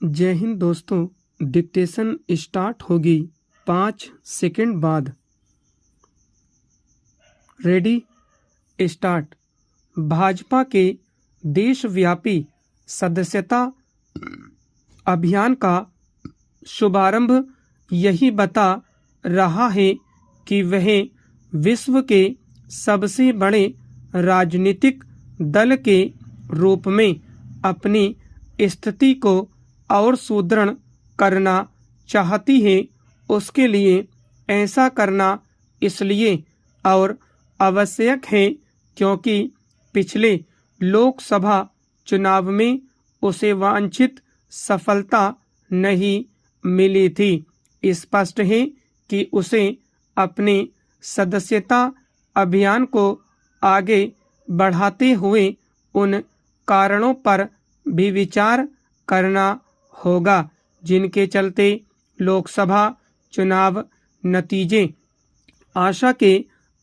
जय हिंद दोस्तों। Dictation start होगी 5 सेकंड बाद। Ready start. भाजपा के देशव्यापी सदस्यता अभियान का शुभारंभ यही बता रहा है कि वह विश्व के सबसे बड़े राजनीतिक दल के रूप में अपनी स्थिति को और सुदृढ़ करना चाहती है। उसके लिए ऐसा करना इसलिए और आवश्यक है क्योंकि पिछले लोकसभा चुनाव में उसे वांछित सफलता नहीं मिली थी। स्पष्ट है कि उसे अपने सदस्यता अभियान को आगे बढ़ाते हुए उन कारणों पर भी विचार करना होगा जिनके चलते लोकसभा चुनाव नतीजे आशा के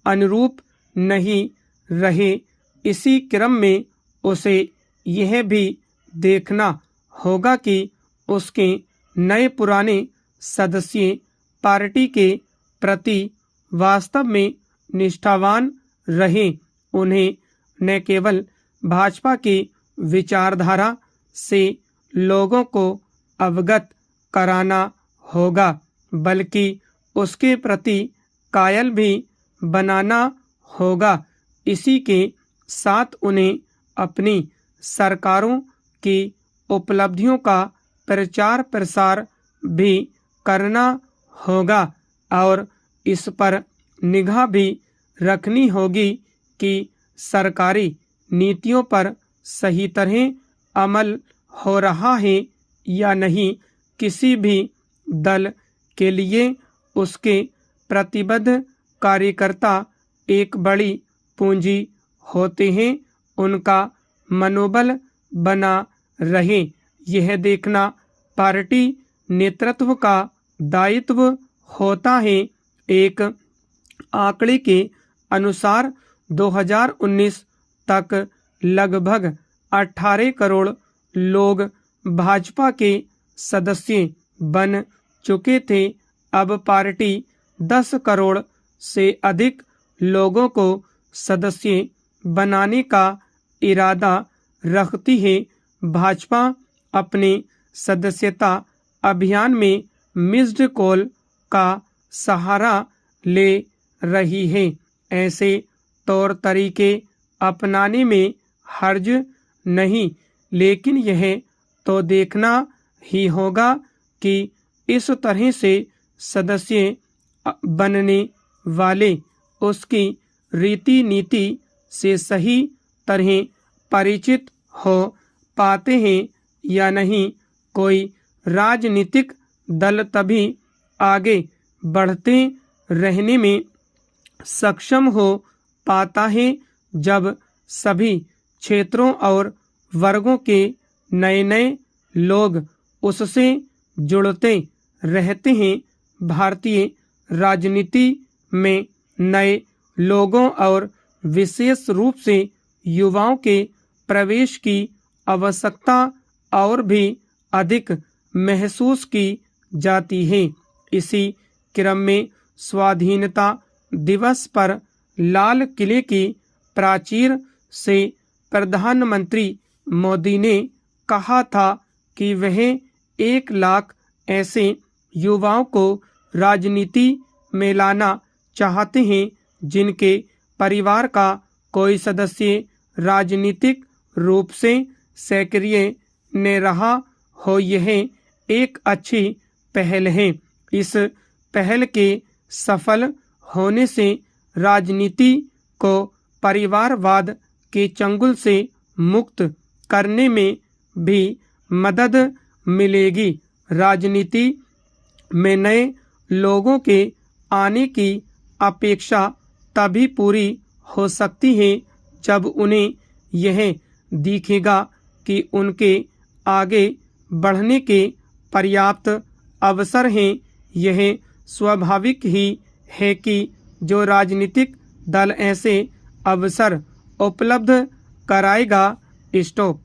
अनुरूप नहीं रहे। इसी क्रम में उसे यह भी देखना होगा कि उसके नए पुराने सदस्य पार्टी के प्रति वास्तव में निष्ठावान रहे। उन्हें न केवल भाजपा की विचारधारा से लोगों को अवगत कराना होगा बल्कि उसके प्रति कायल भी बनाना होगा। इसी के साथ उन्हें अपनी सरकारों की उपलब्धियों का प्रचार प्रसार भी करना होगा और इस पर निगाह भी रखनी होगी कि सरकारी नीतियों पर सही तरह अमल हो रहा है या नहीं। किसी भी दल के लिए उसके प्रतिबद्ध कार्यकर्ता एक बड़ी पूंजी होते हैं। उनका मनोबल बना रहे यह देखना पार्टी नेतृत्व का दायित्व होता है। एक आंकड़े के अनुसार 2019 तक लगभग 18 करोड़ लोग भाजपा के सदस्य बन चुके थे। अब पार्टी 10 करोड़ से अधिक लोगों को सदस्य बनाने का इरादा रखती है। भाजपा अपने सदस्यता अभियान में मिस्ड कॉल का सहारा ले रही है। ऐसे तौर तरीके अपनाने में हर्ज नहीं, लेकिन यह तो देखना ही होगा कि इस तरह से सदस्य बनने वाले उसकी रीति नीति से सही तरह परिचित हो पाते हैं या नहीं। कोई राजनीतिक दल तभी आगे बढ़ते रहने में सक्षम हो पाता है जब सभी क्षेत्रों और वर्गों के नए नए लोग उससे जुड़ते रहते हैं। भारतीय राजनीति में नए लोगों और विशेष रूप से युवाओं के प्रवेश की आवश्यकता और भी अधिक महसूस की जाती है। इसी क्रम में स्वाधीनता दिवस पर लाल किले की प्राचीर से प्रधानमंत्री मोदी ने कहा था कि वह 1 लाख ऐसे युवाओं को राजनीति में लाना चाहते हैं जिनके परिवार का कोई सदस्य राजनीतिक रूप से सक्रिय न रहा हो। यह एक अच्छी पहल है। इस पहल के सफल होने से राजनीति को परिवारवाद के चंगुल से मुक्त करने में भी मदद मिलेगी। राजनीति में नए लोगों के आने की अपेक्षा तभी पूरी हो सकती है जब उन्हें यह दिखेगा कि उनके आगे बढ़ने के पर्याप्त अवसर हैं। यह स्वाभाविक ही है कि जो राजनीतिक दल ऐसे अवसर उपलब्ध कराएगा। स्टॉप।